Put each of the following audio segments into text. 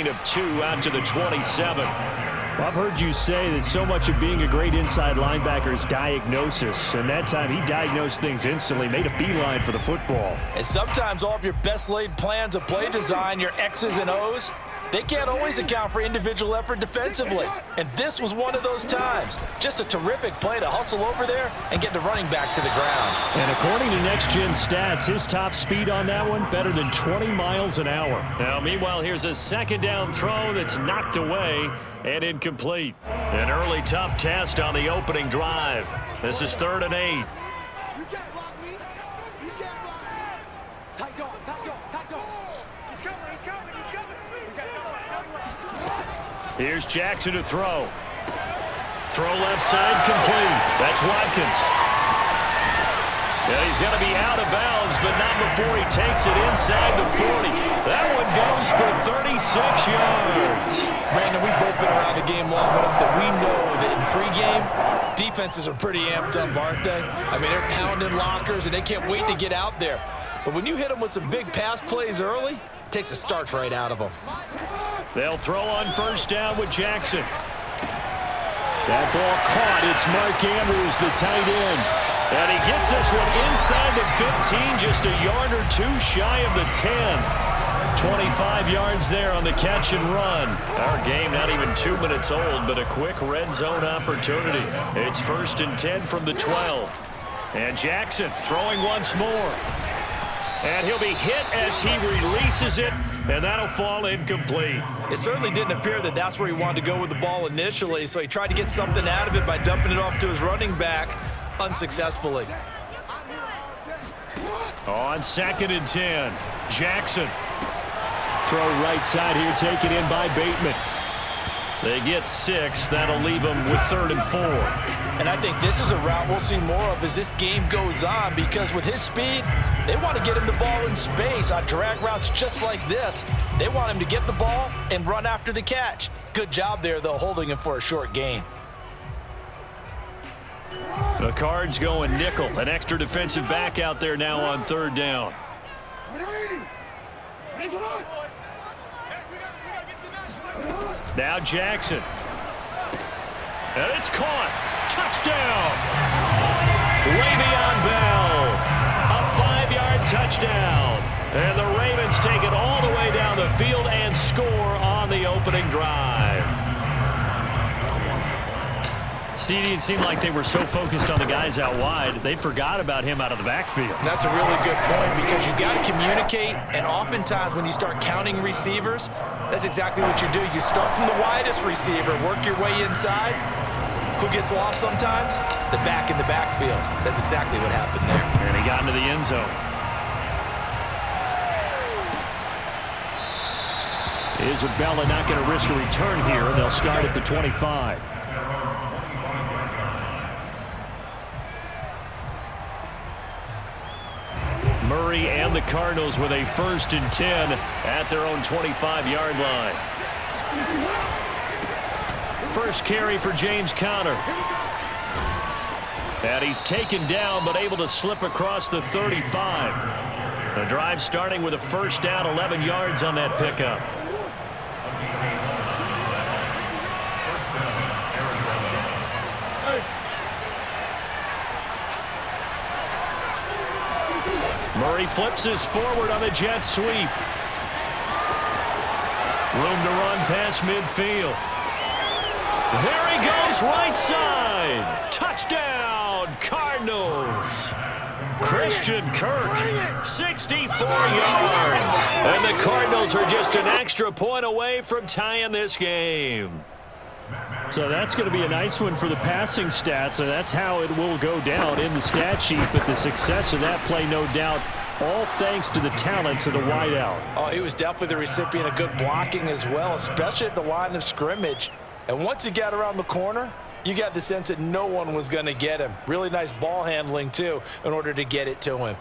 gain of 2 out to the 27. Well, I've heard you say that so much of being a great inside linebacker is diagnosis, and that time he diagnosed things instantly, made a beeline for the football. And sometimes all of your best laid plans of play design, your X's and O's, they can't always account for individual effort defensively. And this was one of those times. Just a terrific play to hustle over there and get the running back to the ground. And according to Next Gen Stats, his top speed on that one, better than 20 miles an hour. Now, meanwhile, here's a second down throw that's knocked away and incomplete. An early tough test on the opening drive. This is 3rd and 8. You can't block me. You can't block me. Tight dog, tight dog, tight dog. He's coming, he's coming, he's coming. Here's Jackson to throw. Throw left side complete. That's Watkins. Yeah, he's going to be out of bounds, but not before he takes it inside the 40. That one goes for 36 yards. Brandon, we've both been around the game long enough that we know that in pregame, defenses are pretty amped up, aren't they? I mean, they're pounding lockers, and they can't wait to get out there. But when you hit them with some big pass plays early, it takes a starch right out of them. They'll throw on 1st down with Jackson. That ball caught. It's Mark Andrews, the tight end. And he gets this one inside the 15, just a yard or 2 shy of the 10. 25 yards there on the catch and run. Our game not even 2 minutes old, but a quick red zone opportunity. It's 1st and 10 from the 12. And Jackson throwing once more. And he'll be hit as he releases it, and that'll fall incomplete. It certainly didn't appear that that's where he wanted to go with the ball initially, so he tried to get something out of it by dumping it off to his running back unsuccessfully. On 2nd and 10, Jackson. Throw right side here, taken in by Bateman. They get 6. That'll leave them with 3rd and 4. And I think this is a route we'll see more of as this game goes on, because with his speed, they want to get him the ball in space on drag routes just like this. They want him to get the ball and run after the catch. Good job there, though, holding him for a short gain. The Cards going nickel. An extra defensive back out there now on 3rd down. Now Jackson. And it's caught. Touchdown. Way beyond Bell. A 5-yard touchdown. And the Ravens take it all the way down the field and score on the opening drive. CD, it seemed like they were so focused on the guys out wide, they forgot about him out of the backfield. That's a really good point, because you got to communicate, and oftentimes when you start counting receivers, that's exactly what you do. You start from the widest receiver, work your way inside. Who gets lost sometimes? The back in the backfield. That's exactly what happened there. And he got into the end zone. Isabella not going to risk a return here, and they'll start at the 25. Murray and the Cardinals with a 1st and 10 at their own 25-yard line. First carry for James Conner. And he's taken down, but able to slip across the 35. The drive starting with a 1st down, 11 yards on that pickup. Murray flips his forward on the jet sweep. Room to run past midfield. There he goes, right side. Touchdown, Cardinals. Christian Kirk, 64 yards. And the Cardinals are just an extra point away from tying this game. So that's going to be a nice one for the passing stats, and that's how it will go down in the stat sheet. But the success of that play, no doubt, all thanks to the talents of the wideout. Oh, he was definitely the recipient of good blocking as well, especially at the line of scrimmage. And once he got around the corner, you got the sense that no one was going to get him. Really nice ball handling, too, in order to get it to him.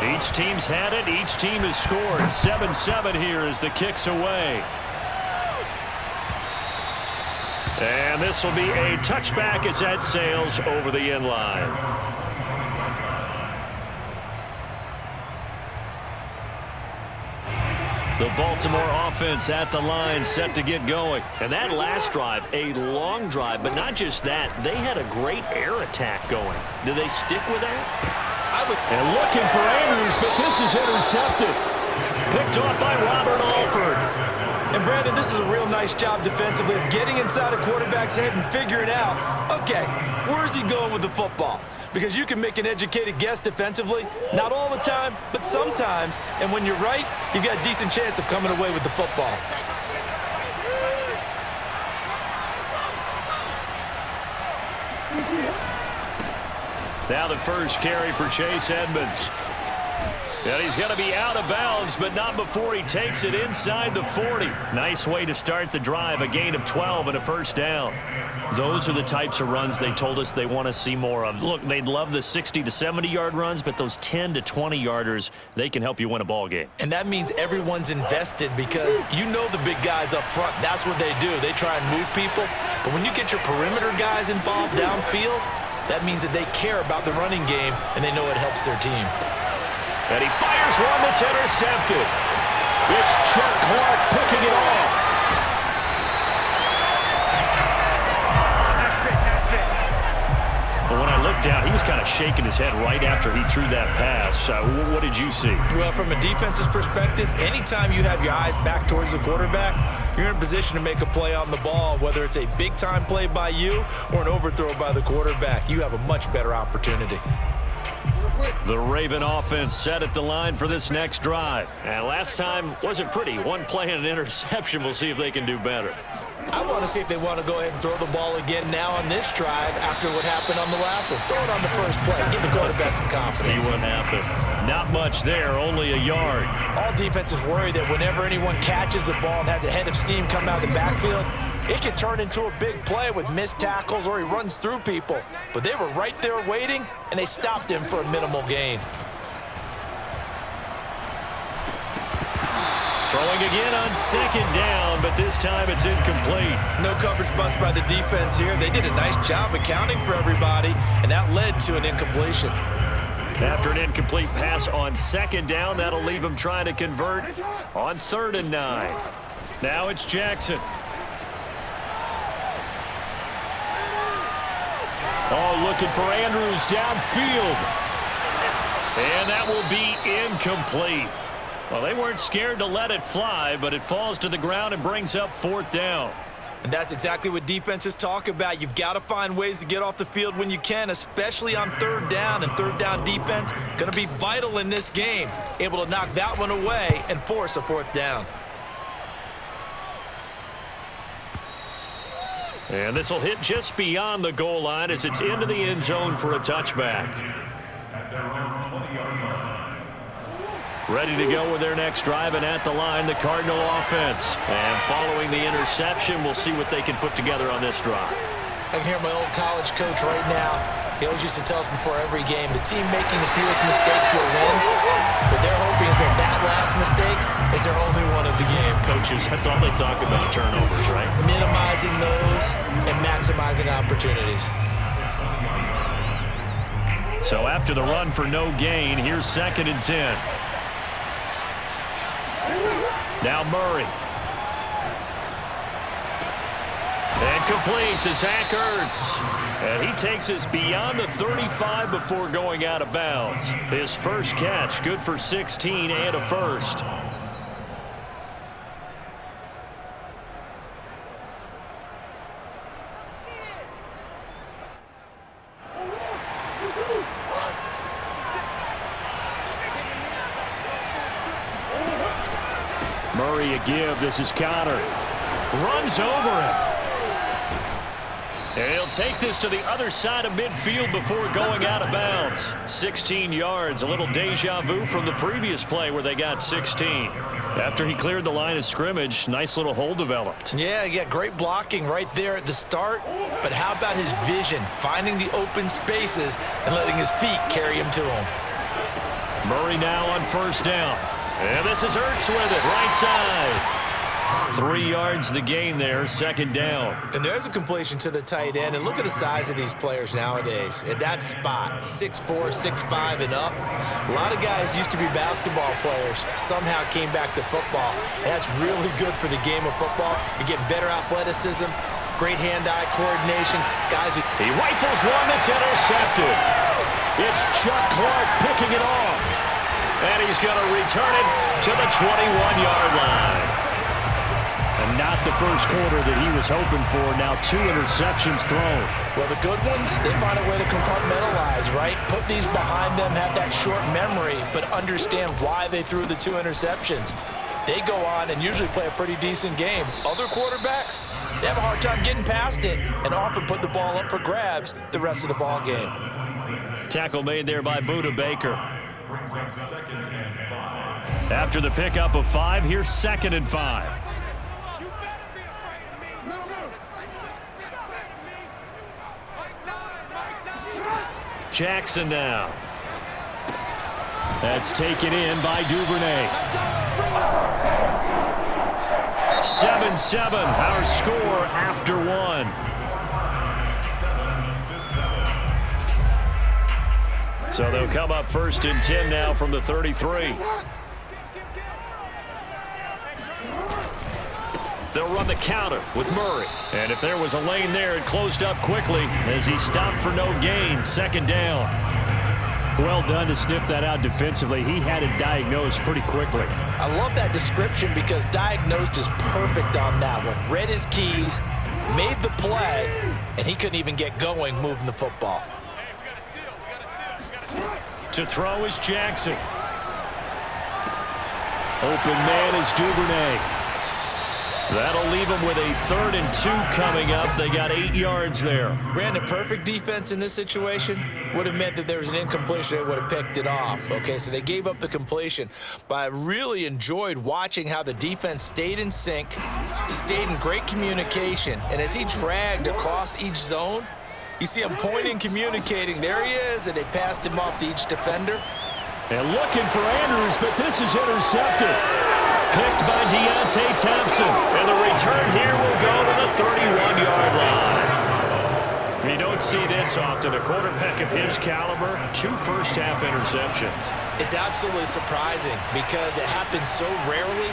Each team's had it. Each team has scored. 7-7 here as the kick's away. And this will be a touchback as that sails over the end line. The Baltimore offense at the line, set to get going. And that last drive, a long drive, but not just that. They had a great air attack going. Do they stick with that? And looking for Andrews, but this is intercepted. Picked off by Robert Alford. And Brandon, this is a real nice job defensively of getting inside a quarterback's head and figuring out, okay, where's he going with the football? Because you can make an educated guess defensively, not all the time, but sometimes. And when you're right, you've got a decent chance of coming away with the football. Now the first carry for Chase Edmonds. And he's going to be out of bounds, but not before he takes it inside the 40. Nice way to start the drive, a gain of 12 and a first down. Those are the types of runs they told us they want to see more of. Look, they'd love the 60 to 70-yard runs, but those 10 to 20-yarders, they can help you win a ball game. And that means everyone's invested because you know the big guys up front. That's what they do. They try and move people. But when you get your perimeter guys involved downfield, that means that they care about the running game, and they know it helps their team. And he fires one that's intercepted. It's Chuck Clark picking it off. But when I looked down, he was kind of shaking his head right after he threw that pass. What did you see? Well, from a defense's perspective, anytime you have your eyes back towards the quarterback, you're in a position to make a play on the ball, whether it's a big-time play by you or an overthrow by the quarterback. You have a much better opportunity. The Raven offense set at the line for this next drive. And last time wasn't pretty. One play and an interception. We'll see if they can do better. I want to see if they want to go ahead and throw the ball again now on this drive after what happened on the last one. Throw it on the first play. Give the quarterback some confidence. See what happens. Not much there, only a yard. All defenses worry that whenever anyone catches the ball and has a head of steam come out of the backfield, it can turn into a big play with missed tackles or he runs through people. But they were right there waiting, and they stopped him for a minimal gain. Throwing again on second down, but this time it's incomplete. No coverage bust by the defense here. They did a nice job accounting for everybody, and that led to an incompletion. After an incomplete pass on second down, that'll leave him trying to convert on 3rd and 9. Now it's Jackson. Oh, looking for Andrews downfield. And that will be incomplete. Well, they weren't scared to let it fly, but it falls to the ground and brings up 4th down. And that's exactly what defenses talk about. You've got to find ways to get off the field when you can, especially on 3rd down. And 3rd down defense going to be vital in this game. Able to knock that one away and force a 4th down. And this will hit just beyond the goal line as it's into the end zone for a touchback. Ready to go with their next drive, and at the line, the Cardinal offense. And following the interception, we'll see what they can put together on this drive. I can hear my old college coach right now. He always used to tell us before every game, the team making the fewest mistakes will win. What they're hoping is that that last mistake is their only one of the game. Coaches, that's all they talk about, turnovers, right? Minimizing those and maximizing opportunities. So after the run for no gain, here's 2nd and 10. Now Murray. And complete to Zach Ertz. And he takes us beyond the 35 before going out of bounds. His first catch, good for 16 and a first. Murray a give. This is Connor. Runs over him. And he'll take this to the other side of midfield before going out of bounds. 16 yards, a little deja vu from the previous play where they got 16. After he cleared the line of scrimmage, nice little hole developed. Yeah, great blocking right there at the start. But how about his vision, finding the open spaces and letting his feet carry him to him. Murray now on 1st down. And this is Ertz with it, right side. 3 yards the gain there, second down. And there's a completion to the tight end. And look at the size of these players nowadays. At that spot, 6'4", 6'5", and up. A lot of guys used to be basketball players, somehow came back to football. And that's really good for the game of football. You're getting better athleticism, great hand-eye coordination. Guys, he rifles one that's intercepted. It's Chuck Clark picking it off. And he's going to return it to the 21-yard line. And not the first quarter that he was hoping for. Now 2 interceptions thrown. Well, the good ones, they find a way to compartmentalize, right? Put these behind them, have that short memory, but understand why they threw the 2 interceptions. They go on and usually play a pretty decent game. Other quarterbacks, they have a hard time getting past it and often put the ball up for grabs the rest of the ball game. Tackle made there by Buda Baker. After the pickup of 5, here's 2nd and 5. Jackson now. That's taken in by Duvernay. 7-7, our score after 1. So they'll come up 1st and 10 now from the 33. They'll run the counter with Murray. And if there was a lane there, it closed up quickly as he stopped for no gain. 2nd down. Well done to sniff that out defensively. He had it diagnosed pretty quickly. I love that description because diagnosed is perfect on that one. Read his keys, made the play, and he couldn't even get going moving the football. To throw is Jackson. Open man is Duvernay. That'll leave them with a 3rd and 2 coming up. They got 8 yards there. Brandon, perfect defense in this situation would have meant that there was an incompletion. They would have picked it off. Okay, so they gave up the completion. But I really enjoyed watching how the defense stayed in sync, stayed in great communication. And as he dragged across each zone, you see him pointing, communicating. There he is, and they passed him off to each defender. And looking for Andrews, but this is intercepted. Picked by Deontay Thompson. And the return here will go to the 31-yard line. You don't see this often. A quarterback of his caliber, 2 first-half interceptions. It's absolutely surprising because it happens so rarely.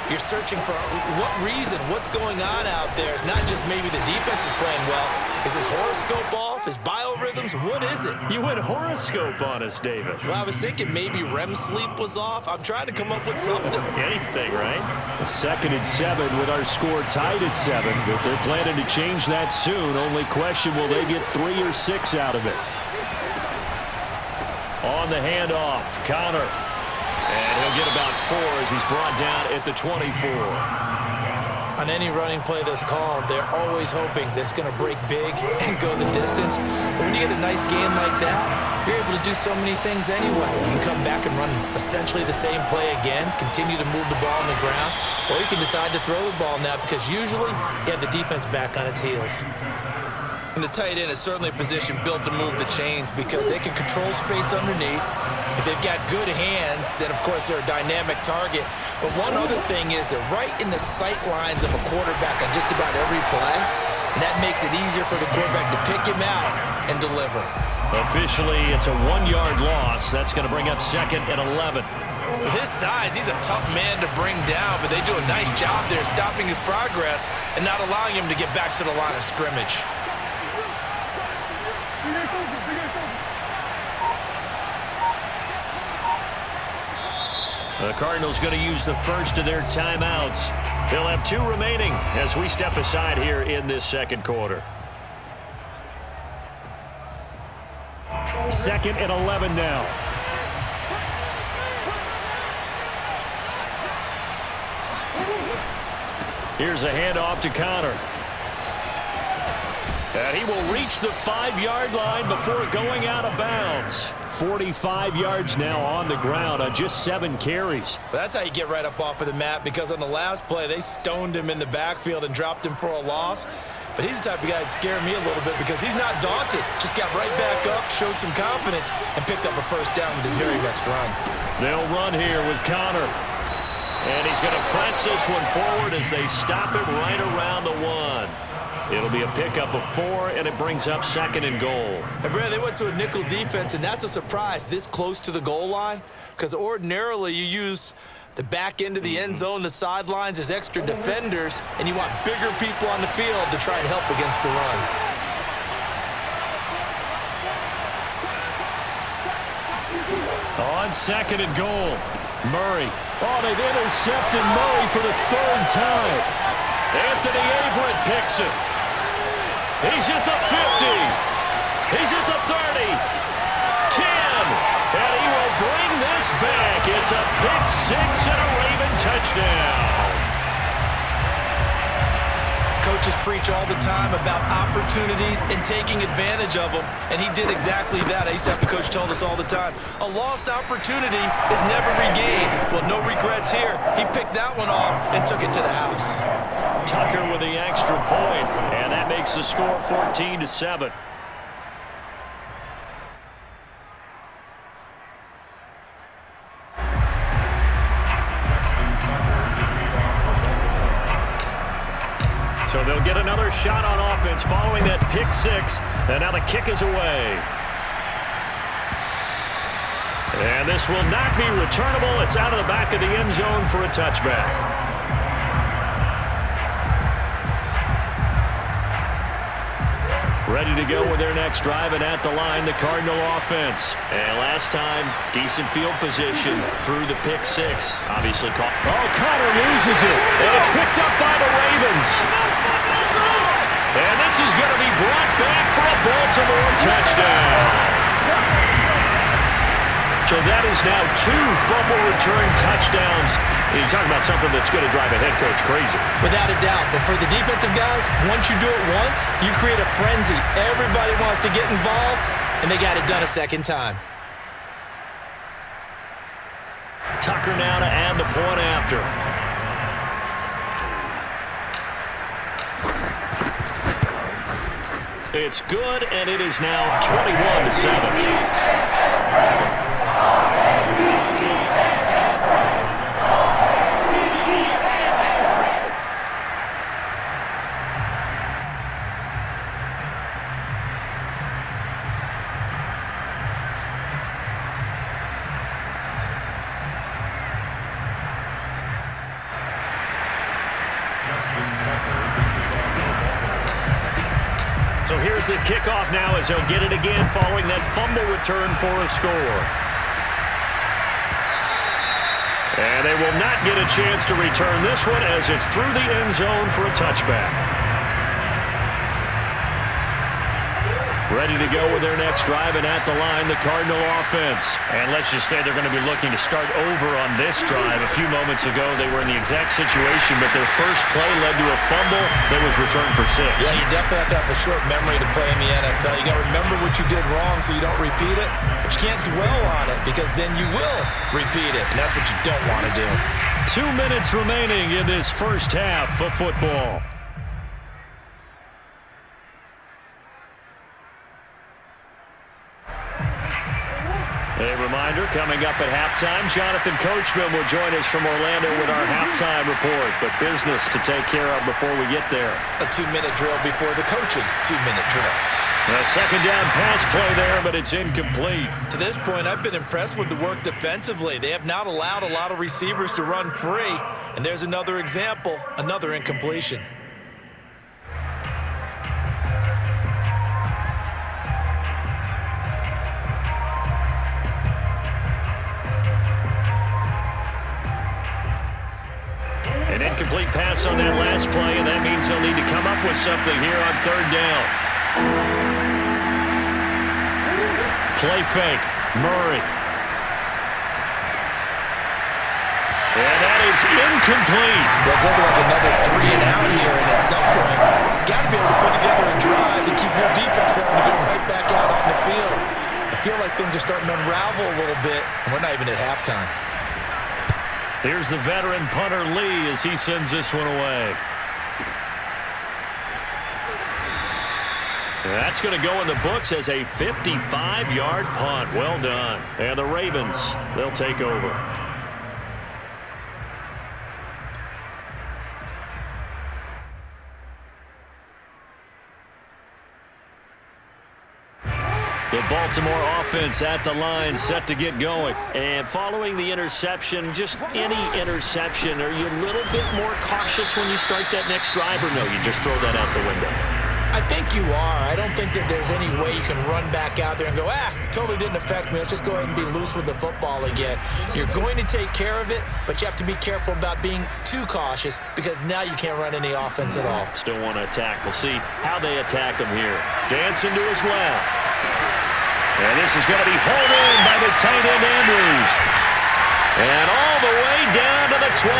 You're searching for what reason, what's going on out there. It's not just maybe the defense is playing well. Is his horoscope off? His biorhythms? What is it? You went horoscope on us, David. Well, I was thinking maybe REM sleep was off. I'm trying to come up with something. Anything, right? 2nd and 7 with our score tied at 7, but they're planning to change that soon. Only question, will they get 3 or 6 out of it? On the handoff, Connor. And he'll get about 4 as he's brought down at the 24. On any running play that's called, they're always hoping that it's going to break big and go the distance. But when you get a nice game like that, you're able to do so many things anyway. You can come back and run essentially the same play again, continue to move the ball on the ground, or you can decide to throw the ball now because usually you have the defense back on its heels. And the tight end is certainly a position built to move the chains because they can control space underneath. If they've got good hands, then, of course, they're a dynamic target. But one other thing is they're right in the sight lines of a quarterback on just about every play, and that makes it easier for the quarterback to pick him out and deliver. Officially, it's a 1-yard loss. That's going to bring up 2nd and 11. With his size, he's a tough man to bring down, but they do a nice job there stopping his progress and not allowing him to get back to the line of scrimmage. The Cardinals going to use the first of their timeouts. They'll have 2 remaining as we step aside here in this 2nd quarter. 2nd and 11 now. Here's a handoff to Connor. And he will reach the 5-yard line before going out of bounds. 45 yards now on the ground on just 7 carries. Well, that's how you get right up off of the mat because on the last play, they stoned him in the backfield and dropped him for a loss. But he's the type of guy that scared me a little bit because he's not daunted. Just got right back up, showed some confidence, and picked up a first down with his very next run. They'll run here with Connor. And he's going to press this one forward as they stop it right around the 1. It'll be a pickup of 4, and it brings up 2nd and goal. And Brad, they went to a nickel defense, and that's a surprise this close to the goal line, because ordinarily you use the back end of the end zone, the sidelines as extra defenders, and you want bigger people on the field to try and help against the run. On 2nd and goal, Murray. Oh, they've intercepted Murray for the 3rd time. Anthony Averett picks it. He's at the 50. He's at the 30. 10. And he will bring this back. It's a pick 6 and a Raven touchdown. Coaches preach all the time about opportunities and taking advantage of them, and he did exactly that. I used to have the coach told us all the time, a lost opportunity is never regained. Well, no regrets here. He picked that one off and took it to the house. Tucker with the extra point, and that makes the score 14-7. So they'll get another shot on offense following that pick 6, and now the kick is away. And this will not be returnable. It's out of the back of the end zone for a touchback. Ready to go with their next drive, and at the line, the Cardinal offense. And last time, decent field position through the pick 6. Obviously caught. Oh, Connor loses it, and it's picked up by the Ravens. And this is going to be brought back for a Baltimore touchdown. So that is now 2 fumble return touchdowns. You talk about something that's going to drive a head coach crazy. Without a doubt. But for the defensive guys, once you do it once, you create a frenzy. Everybody wants to get involved, and they got it done a second time. Tucker now to add the point after. It's good, and it is now 21-7. So here's the kickoff now as he'll get it again following that fumble return for a score. And they will not get a chance to return this one as it's through the end zone for a touchback. Ready to go with their next drive, and at the line, the Cardinal offense. And let's just say they're going to be looking to start over on this drive. A few moments ago, they were in the exact situation, but their first play led to a fumble that was returned for 6. Yeah, you definitely have to have a short memory to play in the NFL. You got to remember what you did wrong so you don't repeat it, but you can't dwell on it because then you will repeat it, and that's what you don't want to do. 2 minutes remaining in this first half of football. A reminder, coming up at halftime, Jonathan Coachman will join us from Orlando with our halftime report, but business to take care of before we get there. A 2-minute drill before the coach's 2-minute drill. A second down pass play there, but it's incomplete. To this point, I've been impressed with the work defensively. They have not allowed a lot of receivers to run free, and there's another example, another incompletion. An incomplete pass on that last play, and that means they'll need to come up with something here on third down. Play fake, Murray. And that is incomplete. Well, it's looking like another 3 and out here, and at some point, got to be able to put together a drive to keep your defense from having to go right back out on the field. I feel like things are starting to unravel a little bit, and we're not even at halftime. Here's the veteran punter Lee as he sends this one away. That's going to go in the books as a 55-yard punt. Well done. And the Ravens, they'll take over. The Baltimore offense at the line, set to get going. And following the interception, just any interception, are you a little bit more cautious when you start that next drive, or no, you just throw that out the window? I think you are. I don't think that there's any way you can run back out there and go, totally didn't affect me. Let's just go ahead and be loose with the football again. You're going to take care of it, but you have to be careful about being too cautious because now you can't run any offense at all. Still want to attack. We'll see how they attack him here. Dancing to his left. And this is going to be hauled in by the tight end Andrews. And all the way down to the 26.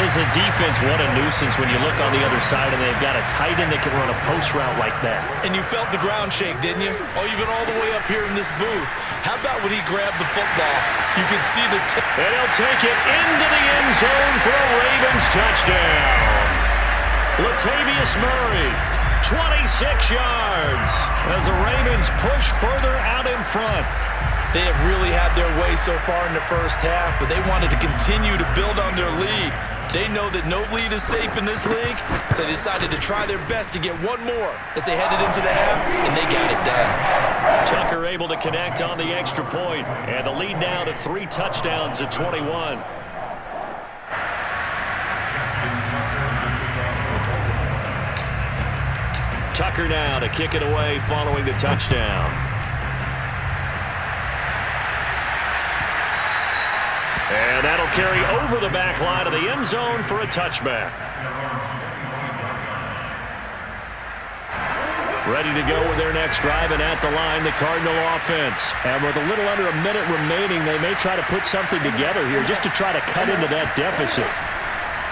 Is a defense, what a nuisance when you look on the other side and they've got a tight end that can run a post route like that. And you felt the ground shake, didn't you? Oh, even all the way up here in this booth. How about when he grabbed the football? You could see the tip. And he'll take it into the end zone for a Ravens touchdown. Latavius Murray, 26 yards as the Ravens push further out in front. They have really had their way so far in the first half, but they wanted to continue to build on their lead. They know that no lead is safe in this league, so they decided to try their best to get one more as they headed into the half, and they got it done. Tucker able to connect on the extra point, and the lead now to 3 touchdowns at 21. Tucker now to kick it away following the touchdown. And that'll carry over the back line of the end zone for a touchback. Ready to go with their next drive, and at the line, the Cardinal offense. And with a little under a minute remaining, they may try to put something together here just to try to cut into that deficit.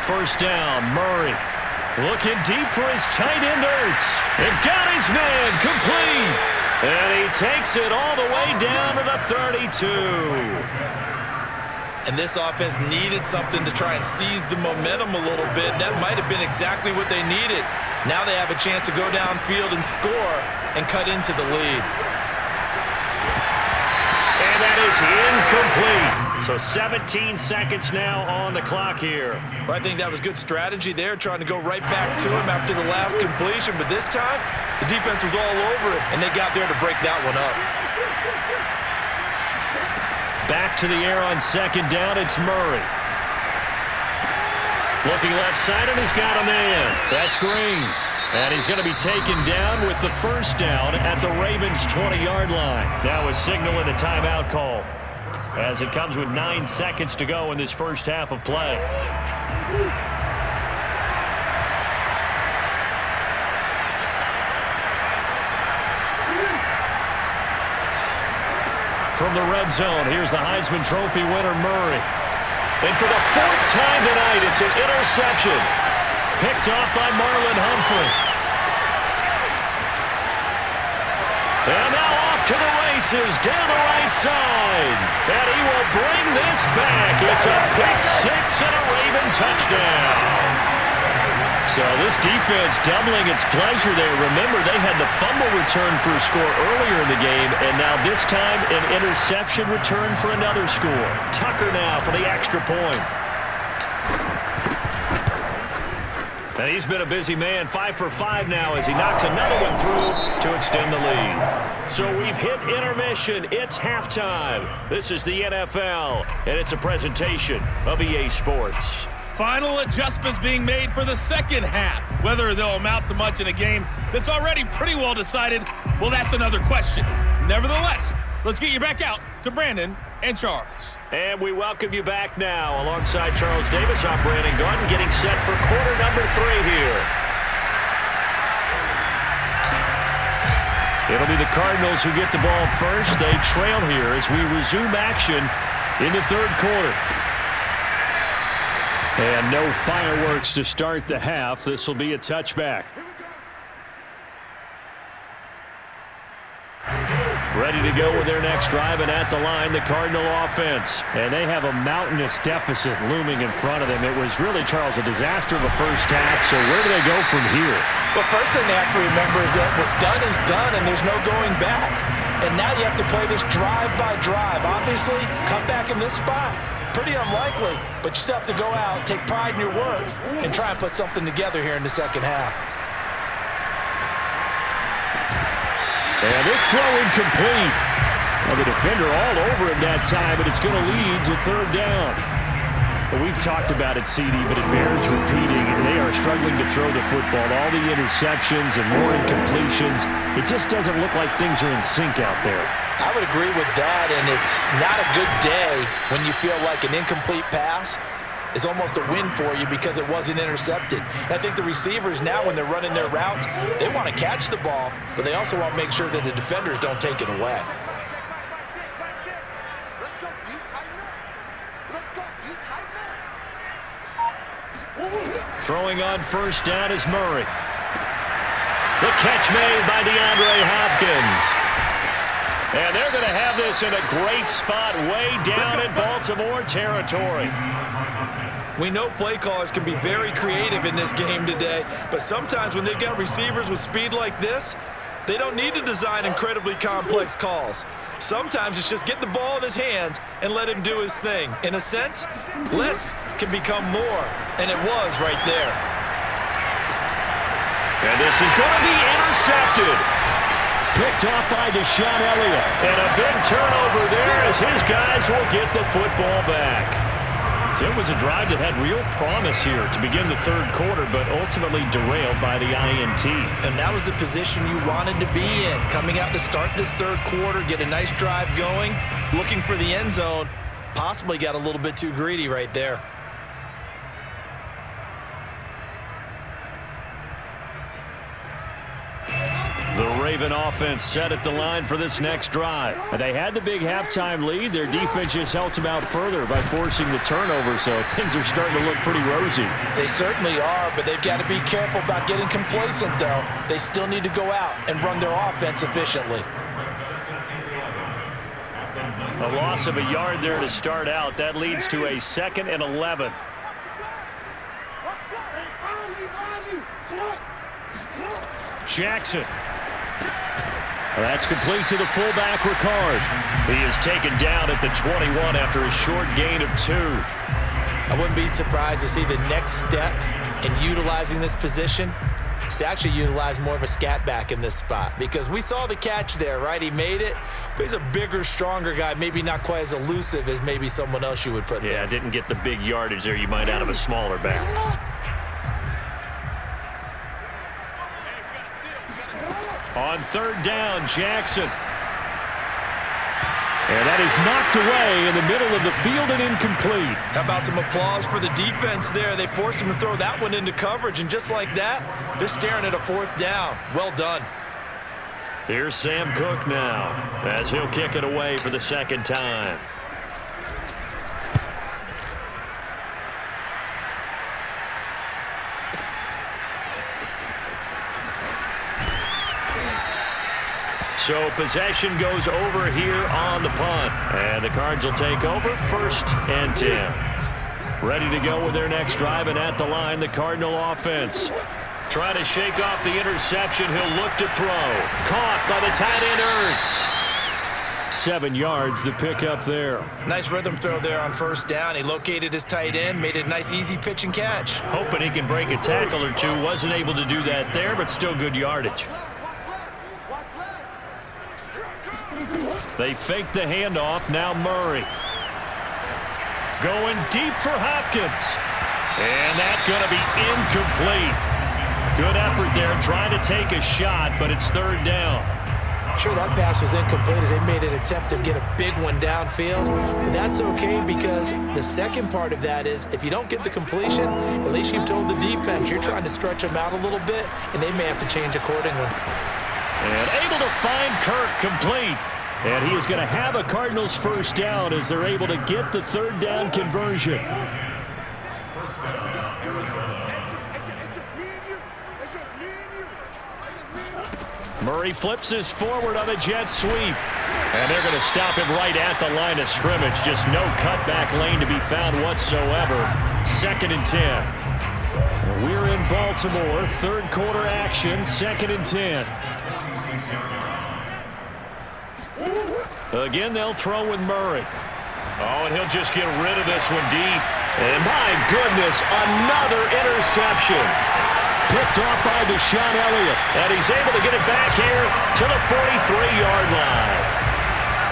First down, Murray. Looking deep for his tight end, Ertz. It got his man complete. And he takes it all the way down to the 32. And this offense needed something to try and seize the momentum a little bit. That might have been exactly what they needed. Now they have a chance to go downfield and score and cut into the lead. And that is incomplete. So 17 seconds now on the clock here. Well, I think that was good strategy there, trying to go right back to him after the last completion. But this time, the defense was all over it, and they got there to break that one up. Back to the air on second down, it's Murray. Looking left side, and he's got a man. That's Green. And he's going to be taken down with the first down at the Ravens' 20-yard line. Now a signal and a timeout call as it comes with 9 seconds to go in this first half of play. From the red zone, here's the Heisman Trophy winner, Murray. And for the 4th time tonight, it's an interception. Picked off by Marlon Humphrey. And now off to the races, down the right side. And he will bring this back. It's a pick 6 and a Raven touchdown. So this defense doubling its pleasure there. Remember, they had the fumble return for a score earlier in the game, and now this time an interception return for another score. Tucker now for the extra point. And he's been a busy man, 5 for 5 now as he knocks another one through to extend the lead. So we've hit intermission. It's halftime. This is the NFL, and it's a presentation of EA Sports. Final adjustments being made for the second half. Whether they'll amount to much in a game that's already pretty well decided, well, that's another question. Nevertheless, let's get you back out to Brandon and Charles. And we welcome you back now. Alongside Charles Davis, I'm Brandon Gordon, getting set for quarter number 3 here. It'll be the Cardinals who get the ball first. They trail here as we resume action in the third quarter. And no fireworks to start the half. This will be a touchback. Ready to go with their next drive, and at the line, the Cardinal offense. And they have a mountainous deficit looming in front of them. It was really, Charles, a disaster of the first half. So where do they go from here? Well, first thing they have to remember is that what's done is done, and there's no going back. And now you have to play this drive by drive. Obviously, come back in this spot. Pretty unlikely, but you still have to go out, take pride in your work, and try and put something together here in the second half. And this throw incomplete. Well, the defender all over him that time, but it's going to lead to third down. Well, we've talked about it, CD, but it bears repeating. They are struggling to throw the football. All the interceptions and more incompletions. It just doesn't look like things are in sync out there. I would agree with that, and it's not a good day when you feel like an incomplete pass is almost a win for you because it wasn't intercepted. And I think the receivers now, when they're running their routes, they want to catch the ball, but they also want to make sure that the defenders don't take it away. Let's go, D, tighten up. Let's go, D, tighten up. Throwing on first down is Murray. The catch made by DeAndre Hopkins. And they're going to have this in a great spot way down in Baltimore territory. We know play callers can be very creative in this game today, but sometimes when they've got receivers with speed like this, they don't need to design incredibly complex calls. Sometimes it's just get the ball in his hands and let him do his thing. In a sense, less can become more, and it was right there. And this is going to be intercepted. Picked off by Deshaun Elliott. And a big turnover there as his guys will get the football back. So it was a drive that had real promise here to begin the third quarter, but ultimately derailed by the INT. And that was the position you wanted to be in. Coming out to start this third quarter, get a nice drive going, looking for the end zone. Possibly got a little bit too greedy right there. The Raven offense set at the line for this next drive. They had the big halftime lead. Their defense just helped them out further by forcing the turnover, so things are starting to look pretty rosy. They certainly are, but they've got to be careful about getting complacent, though. They still need to go out and run their offense efficiently. A loss of a yard there to start out. That leads to a 2nd and 11. Jackson. That's complete to the fullback, Ricard. He is taken down at the 21 after a short gain of 2. I wouldn't be surprised to see the next step in utilizing this position is to actually utilize more of a scat back in this spot, because we saw the catch there, right? He made it, but he's a bigger, stronger guy, maybe not quite as elusive as maybe someone else you would put there. Yeah, didn't get the big yardage there you might out of a smaller back. On third down, Jackson. And that is knocked away in the middle of the field and incomplete. How about some applause for the defense there? They forced him to throw that one into coverage, and just like that, they're staring at a 4th down. Well done. Here's Sam Cook now as he'll kick it away for the 2nd time. So possession goes over here on the punt. And the Cards will take over 1st and 10. Ready to go with their next drive, and at the line, the Cardinal offense. Trying to shake off the interception. He'll look to throw. Caught by the tight end, Ertz. 7 yards, the pickup there. Nice rhythm throw there on 1st down. He located his tight end, made it a nice, easy pitch and catch. Hoping he can break a tackle or two. Wasn't able to do that there, but still good yardage. They fake the handoff. Now Murray. Going deep for Hopkins. And that's going to be incomplete. Good effort there, trying to take a shot, but it's 3rd down. Sure, that pass was incomplete as they made an attempt to get a big one downfield. But that's okay, because the second part of that is if you don't get the completion, at least you've told the defense you're trying to stretch them out a little bit, and they may have to change accordingly. And able to find Kirk complete. And he is going to have a Cardinals 1st down as they're able to get the 3rd down conversion. Murray flips this forward on a jet sweep. And they're going to stop him right at the line of scrimmage. Just no cutback lane to be found whatsoever. 2nd and 10. We're in Baltimore. 3rd quarter action. 2nd and 10. Again, they'll throw with Murray. Oh, and he'll just get rid of this one deep. And my goodness, another interception. picked off by Deshaun Elliott. And he's able to get it back here to the 43-yard line.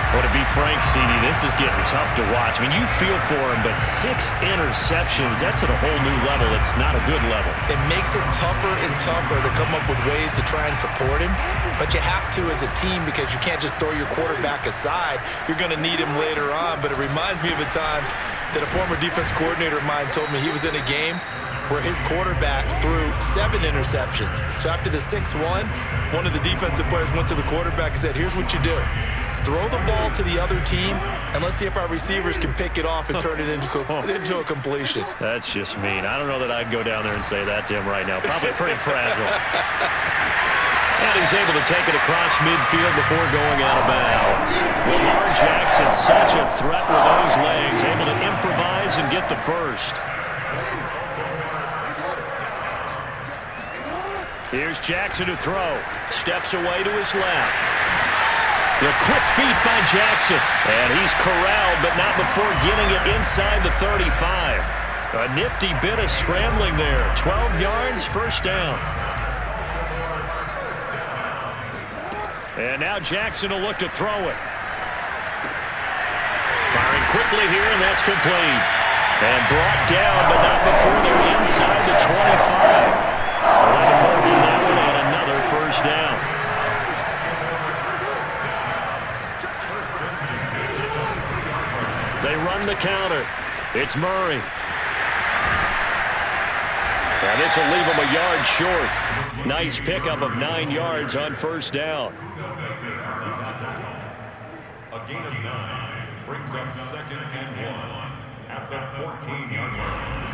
Well, to be frank, CD, this is getting tough to watch. I mean, you feel for him, but 6 interceptions, that's at a whole new level. It's not a good level. It makes it tougher and tougher to come up with ways to try and support him, but you have to as a team because you can't just throw your quarterback aside. You're going to need him later on, but it reminds me of a time that a former defense coordinator of mine told me he was in a game where his quarterback threw 7 interceptions. So after the 6th one of the defensive players went to the quarterback and said, here's what you do. Throw the ball to the other team, and let's see if our receivers can pick it off and turn it into a completion. That's just mean. I don't know that I'd go down there and say that to him right now. Probably pretty fragile. And he's able to take it across midfield before going out of bounds. Lamar Jackson, such a threat with those legs, able to improvise and get the first. Here's Jackson to throw. Steps away to his left. The quick feet by Jackson. And he's corralled, but not before getting it inside the 35. A nifty bit of scrambling there. 12 yards, first down. And now Jackson will look to throw it. Firing quickly here, and that's complete. And brought down, but not before they're inside the 25. 11 more on that one, and another first down. They run the counter. It's Murray. And this will leave him a yard short. Nice pickup of 9 yards on first down. A gain of 9 brings up 2nd and 1 at the 14-yard line.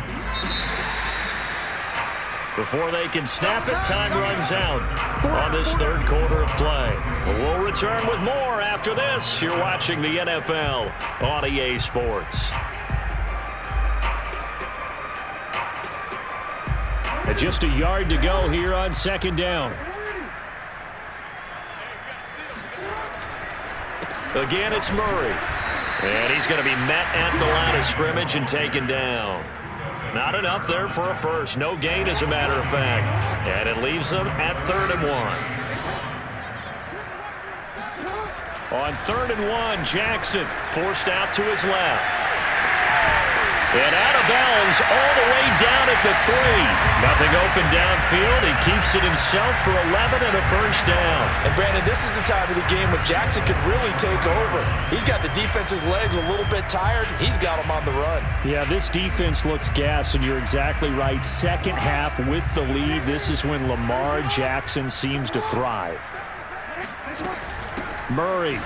Before they can snap it, time runs out on this third quarter of play. We'll return with more after this. You're watching the NFL on EA Sports. And just a yard to go here on second down. Again, it's Murray. And he's going to be met at the line of scrimmage and taken down. Not enough there for a first. No gain, as a matter of fact. And it leaves them at 3rd and 1. On 3rd and 1, Jackson forced out to his left. And out of bounds all the way down at the 3. Nothing open downfield. He keeps it himself for 11 and a first down. And, Brandon, this is the time of the game when Jackson could really take over. He's got the defense's legs a little bit tired. He's got them on the run. Yeah, this defense looks gassed, and you're exactly right. Second half with the lead. This is when Lamar Jackson seems to thrive. Murray.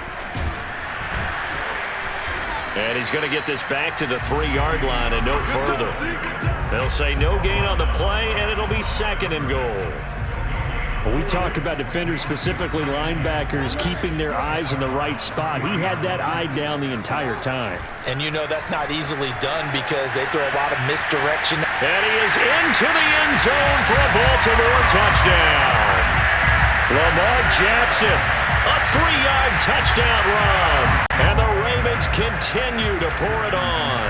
And he's going to get this back to the 3-yard line and no further. They'll say no gain on the play, and it'll be 2nd and goal. Well, we talk about defenders, specifically linebackers, keeping their eyes in the right spot. He had that eye down the entire time. And you know that's not easily done because they throw a lot of misdirection. And he is into the end zone for a Baltimore touchdown. Lamar Jackson, a 3-yard touchdown run. And the Ravens continue to pour it on.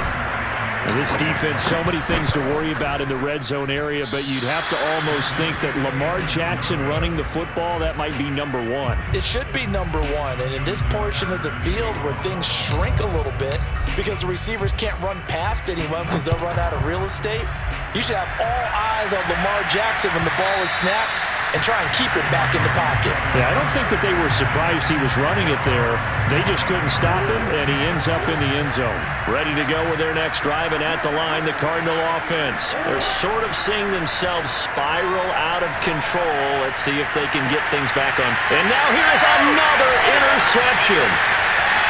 And this defense, so many things to worry about in the red zone area, but you'd have to almost think that Lamar Jackson running the football, that might be number 1. It should be number 1. And in this portion of the field where things shrink a little bit because the receivers can't run past anyone because they'll run out of real estate, you should have all eyes on Lamar Jackson when the ball is snapped and try and keep it back in the pocket. Yeah, I don't think that they were surprised he was running it there. They just couldn't stop him, and he ends up in the end zone. Ready to go with their next drive, and at the line, the Cardinal offense. They're sort of seeing themselves spiral out of control. Let's see if they can get things back on. And now here's another interception.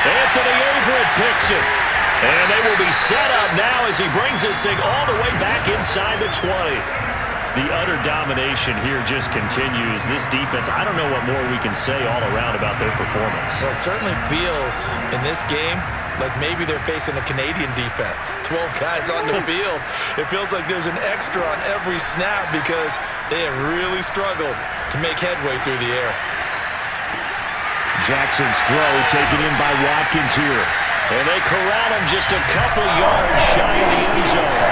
Anthony Averett picks it. And they will be set up now as he brings this thing all the way back inside the 20. The utter domination here just continues. This defense, I don't know what more we can say all around about their performance. Well, it certainly feels in this game like maybe they're facing a Canadian defense. 12 guys on the field. It feels like there's an extra on every snap because they have really struggled to make headway through the air. Jackson's throw taken in by Watkins here. And they corral him just a couple yards shy of the end zone.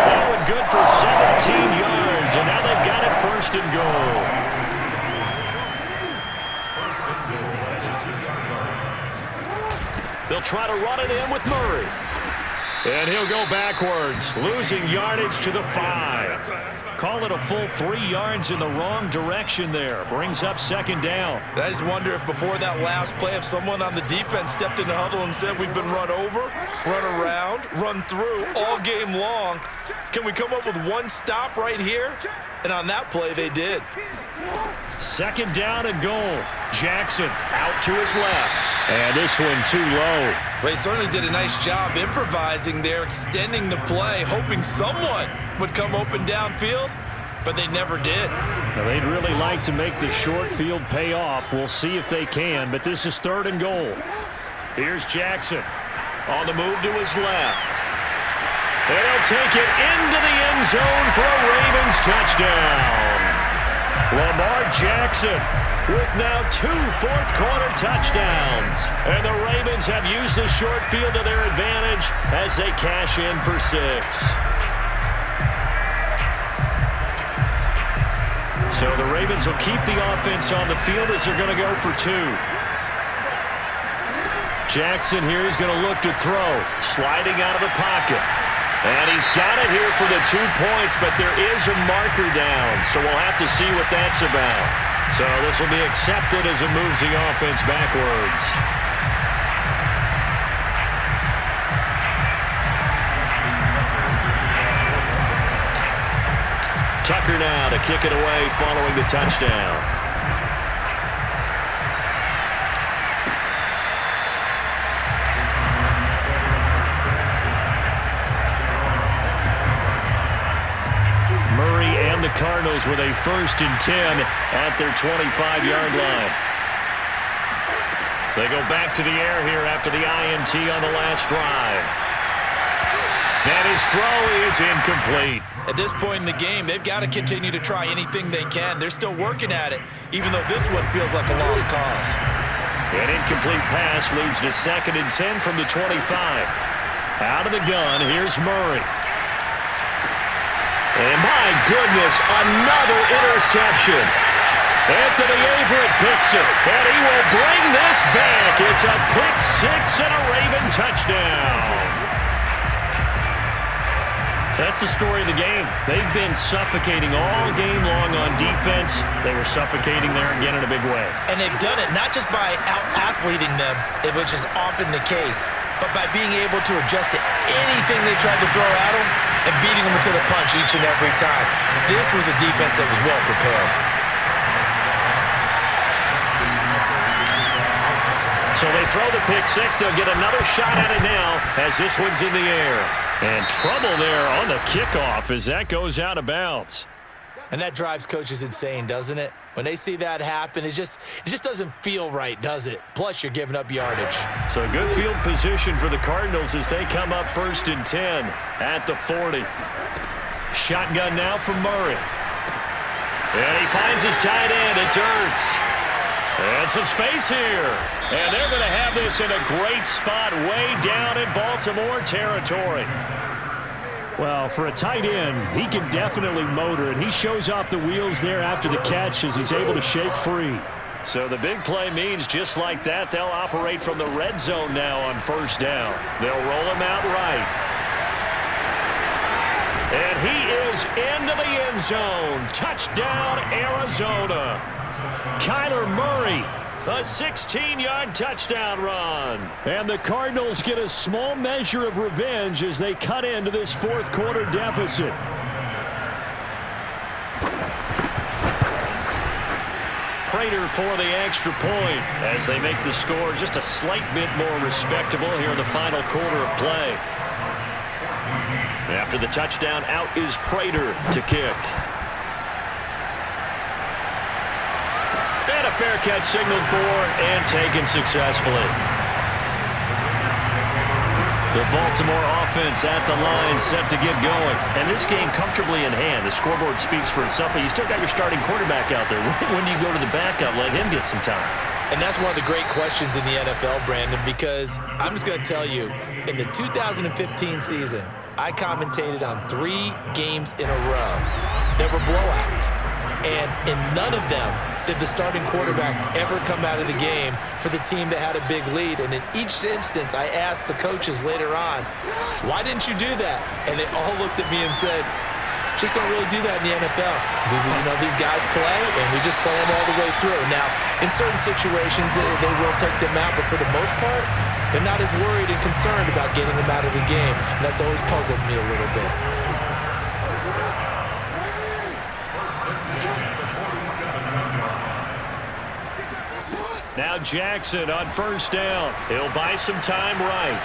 That one good for 17 yards, and now they've got it They'll try to run it in with Murray. And he'll go backwards, losing yardage to the 5. Call it a full 3 yards in the wrong direction there. Brings up second down. I just wonder if before that last play, if someone on the defense stepped in the huddle and said, we've been run over, run around, run through all game long. Can we come up with one stop right here? And on that play, they did. Second down and goal. Jackson out to his left. And this one too low. They certainly did a nice job improvising there, extending the play, hoping someone would come open downfield, but they never did. Now, they'd really like to make the short field pay off. We'll see if they can, but this is third and goal. Here's Jackson on the move to his left. And he'll take it into the end zone for a Ravens touchdown. Lamar Jackson with now 2 fourth-quarter touchdowns. And the Ravens have used the short field to their advantage as they cash in for 6. So the Ravens will keep the offense on the field as they're going to go for 2. Jackson here is going to look to throw, sliding out of the pocket. And he's got it here for the 2 points, but there is a marker down, so we'll have to see what that's about. So this will be accepted as it moves the offense backwards. Tucker now to kick it away following the touchdown. The Cardinals with a 1st and 10 at their 25-yard line. They go back to the air here after the INT on the last drive. And his throw is incomplete. At this point in the game, they've got to continue to try anything they can. They're still working at it, even though this one feels like a lost cause. An incomplete pass leads to 2nd and 10 from the 25. Out of the gun, here's Murray. And my goodness, another interception. Anthony Averett picks it, and he will bring this back. It's a pick 6 and a Raven touchdown. That's the story of the game. They've been suffocating all game long on defense. They were suffocating there again in a big way. And they've done it not just by out-athleting them, which is often the case, but by being able to adjust to anything they tried to throw at them and beating them to the punch each and every time. This was a defense that was well prepared. So they throw the pick 6. They'll get another shot at it now as this one's in the air. And trouble there on the kickoff as that goes out of bounds. And that drives coaches insane, doesn't it? When they see that happen, it just doesn't feel right, does it? Plus, you're giving up yardage. So good field position for the Cardinals as they come up 1st and 10 at the 40. Shotgun now from Murray. And he finds his tight end. It's Ertz. And some space here. And they're going to have this in a great spot way down in Baltimore territory. Well, for a tight end, he can definitely motor, and he shows off the wheels there after the catch as he's able to shake free. So the big play means just like that, they'll operate from the red zone now on 1st down. They'll roll him out right. And he is into the end zone. Touchdown, Arizona. Kyler Murray, a 16-yard touchdown run. And the Cardinals get a small measure of revenge as they cut into this 4th quarter deficit. Prater for the extra point as they make the score just a slight bit more respectable here in the final quarter of play. After the touchdown, out is Prater to kick. And a fair catch signaled for and taken successfully. The Baltimore offense at the line set to get going. And this game comfortably in hand. The scoreboard speaks for itself, but you still got your starting quarterback out there. When do you go to the backup? Let him get some time. And that's one of the great questions in the NFL, Brandon, because I'm just going to tell you, in the 2015 season, I commentated on 3 games in a row that were blowouts. And in none of them did the starting quarterback ever come out of the game for the team that had a big lead. And in each instance, I asked the coaches later on, why didn't you do that? And they all looked at me and said, just don't really do that in the NFL. These guys play, and we just play them all the way through. Now, in certain situations, they will take them out, but for the most part, they're not as worried and concerned about getting them out of the game. And that's always puzzled me a little bit. Now Jackson on first down. He'll buy some time right.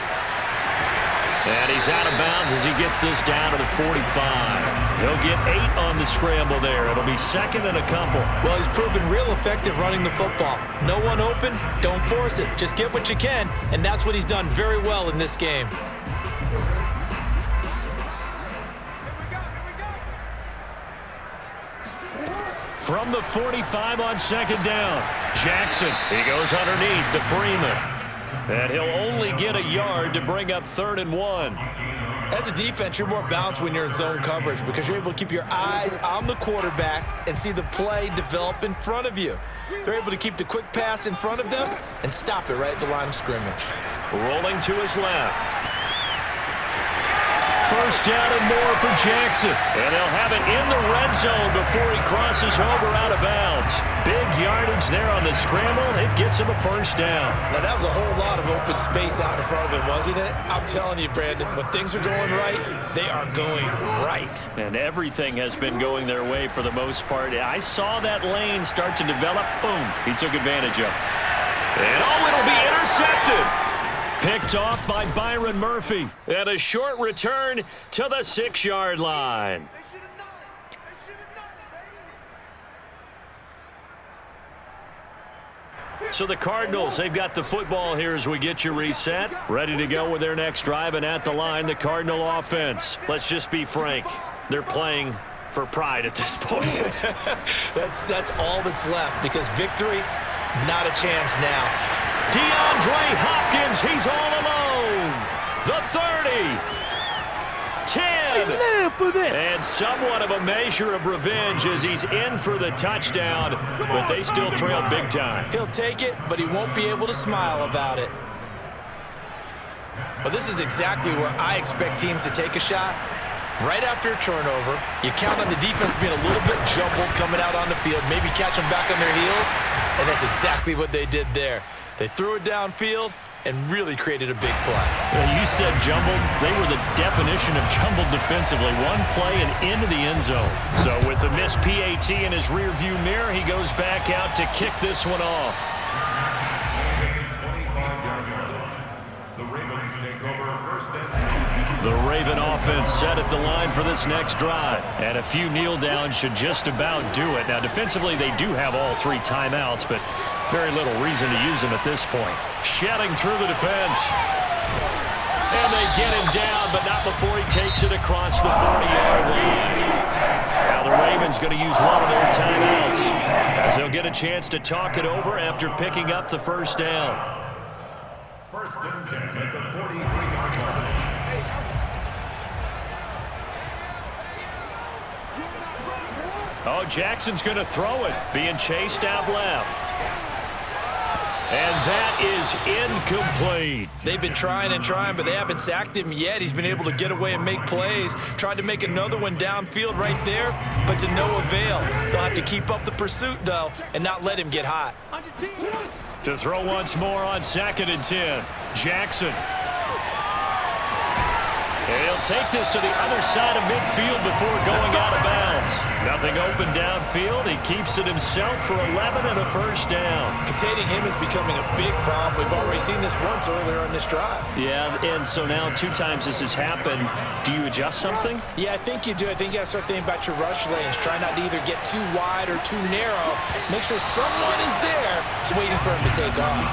And he's out of bounds as he gets this down to the 45. He'll get 8 on the scramble there. It'll be second and a couple. Well, he's proven real effective running the football. No one open, don't force it. Just get what you can, and that's what he's done very well in this game. From the 45 on second down, Jackson. He goes underneath to Freeman. And he'll only get a yard to bring up 3rd and 1. As a defense, you're more balanced when you're in zone coverage because you're able to keep your eyes on the quarterback and see the play develop in front of you. They're able to keep the quick pass in front of them and stop it right at the line of scrimmage. Rolling to his left. First down and more for Jackson. And they'll have it in the red zone before he crosses over out of bounds. Big yardage there on the scramble. It gets him a first down. Now, that was a whole lot of open space out in front of him, wasn't it? I'm telling you, Brandon, when things are going right, they are going right. And everything has been going their way for the most part. I saw that lane start to develop. Boom. He took advantage of it. And it'll be intercepted. Picked off by Byron Murphy. And a short return to the 6-yard line. So the Cardinals, they've got the football here as we get you reset. Ready to go with their next drive, and at the line, the Cardinal offense. Let's just be frank. They're playing for pride at this point. That's all that's left because victory, not a chance now. DeAndre Hopkins, he's all alone. The 30. 10. And somewhat of a measure of revenge as he's in for the touchdown, but they still trail big time. He'll take it, but he won't be able to smile about it. Well, this is exactly where I expect teams to take a shot. Right after a turnover, you count on the defense being a little bit jumbled coming out on the field, maybe catch them back on their heels, and that's exactly what they did there. They threw it downfield and really created a big play. You said jumbled. They were the definition of jumbled defensively. One play and into the end zone. So with the missed PAT in his rearview mirror, he goes back out to kick this one off. The Raven offense set at the line for this next drive. And a few kneel downs should just about do it. Now, defensively, they do have all 3 timeouts, but very little reason to use them at this point. Shedding through the defense. And they get him down, but not before he takes it across the 40-yard line. Now the Ravens going to use one of their timeouts as they'll get a chance to talk it over after picking up the first down. First and 10 at the 43-yard line. Oh, Jackson's going to throw it, being chased out left. And that is incomplete. They've been trying and trying, but they haven't sacked him yet. He's been able to get away and make plays. Tried to make another one downfield right there, but to no avail. They'll have to keep up the pursuit, though, and not let him get hot. To throw once more on 2nd and 10. Jackson. And he'll take this to the other side of midfield before going out of bounds. Nothing open downfield. He keeps it himself for 11 and a first down. Containing him is becoming a big problem. We've already seen this once earlier on this drive. Yeah, and so now 2 times this has happened. Do you adjust something? Yeah, I think you do. I think you got to start thinking about your rush lanes. Try not to either get too wide or too narrow. Make sure someone is there waiting for him to take off.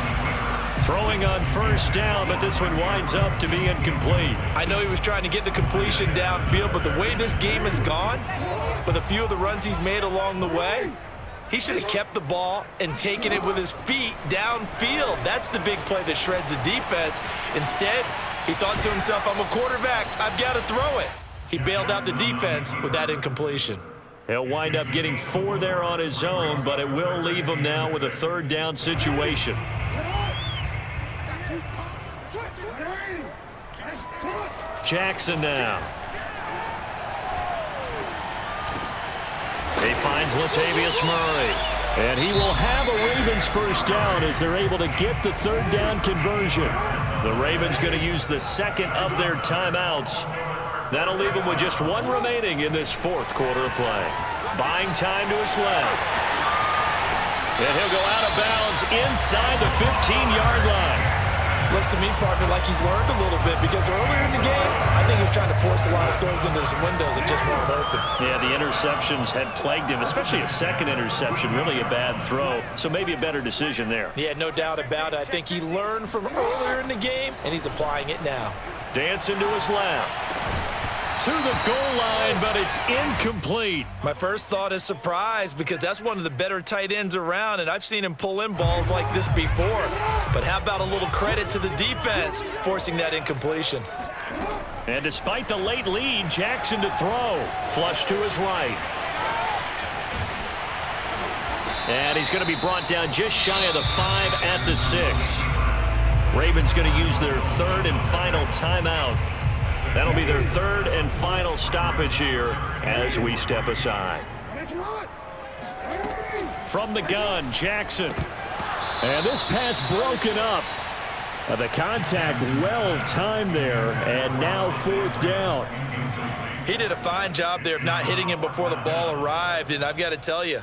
Throwing on first down, but this one winds up to be incomplete. I know he was trying to get the completion downfield, but the way this game has gone, with a few of the runs he's made along the way, he should have kept the ball and taken it with his feet downfield. That's the big play that shreds the defense. Instead, He thought to himself, I'm a quarterback. I've got to throw it. He bailed out the defense with that incompletion. He'll wind up getting 4 there on his own, but it will leave him now with a 3rd down situation. Jackson now. He finds Latavius Murray. And he will have a Ravens first down as they're able to get the 3rd down conversion. The Ravens going to use the 2nd of their timeouts. That'll leave him with just 1 remaining in this 4th quarter of play. Buying time to his left. And he'll go out of bounds inside the 15-yard line. Looks to me, partner, like he's learned a little bit because earlier in the game, I think he was trying to force a lot of throws into some windows that just weren't open. Yeah, the interceptions had plagued him, especially a 2nd interception, really a bad throw. So maybe a better decision there. Yeah, no doubt about it. I think he learned from earlier in the game, and he's applying it now. Dancing to his left. To the goal line, but it's incomplete. My first thought is surprise because that's one of the better tight ends around, and I've seen him pull in balls like this before. But how about a little credit to the defense forcing that incompletion? And despite the late lead, Jackson to throw. Flush to his right. And he's going to be brought down just shy of the 5 at the 6. Ravens going to use their 3rd and final timeout. That'll be their 3rd and final stoppage here as we step aside. From the gun, Jackson. And this pass broken up. The contact well timed there, and now 4th down. He did a fine job there of not hitting him before the ball arrived, and I've got to tell you,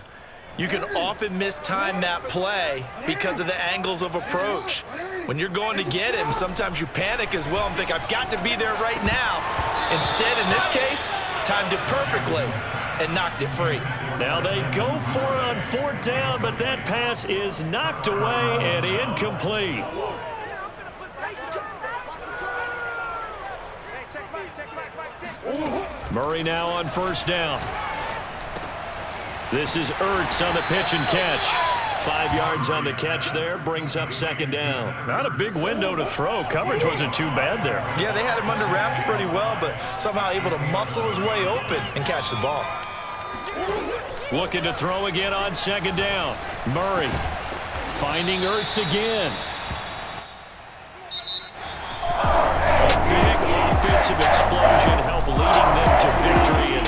you can often mistime that play because of the angles of approach. When you're going to get him, sometimes you panic as well and think, I've got to be there right now. Instead, in this case, timed it perfectly and knocked it free. Now they go for it on 4th down, but that pass is knocked away and incomplete. Murray now on 1st down. This is Ertz on the pitch and catch. 5 yards on the catch there, brings up 2nd down. Not a big window to throw. Coverage wasn't too bad there. Yeah, they had him under wraps pretty well, but somehow able to muscle his way open and catch the ball. Looking to throw again on 2nd down. Murray finding Ertz again. A big offensive explosion helped leading them to victory. And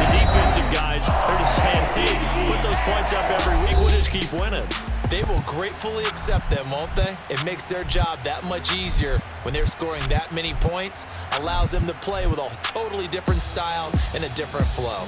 the defensive guys, they're just saying, hey, put those points up every week. We'll just keep winning. They will gratefully accept them, won't they? It makes their job that much easier when they're scoring that many points. Allows them to play with a totally different style and a different flow.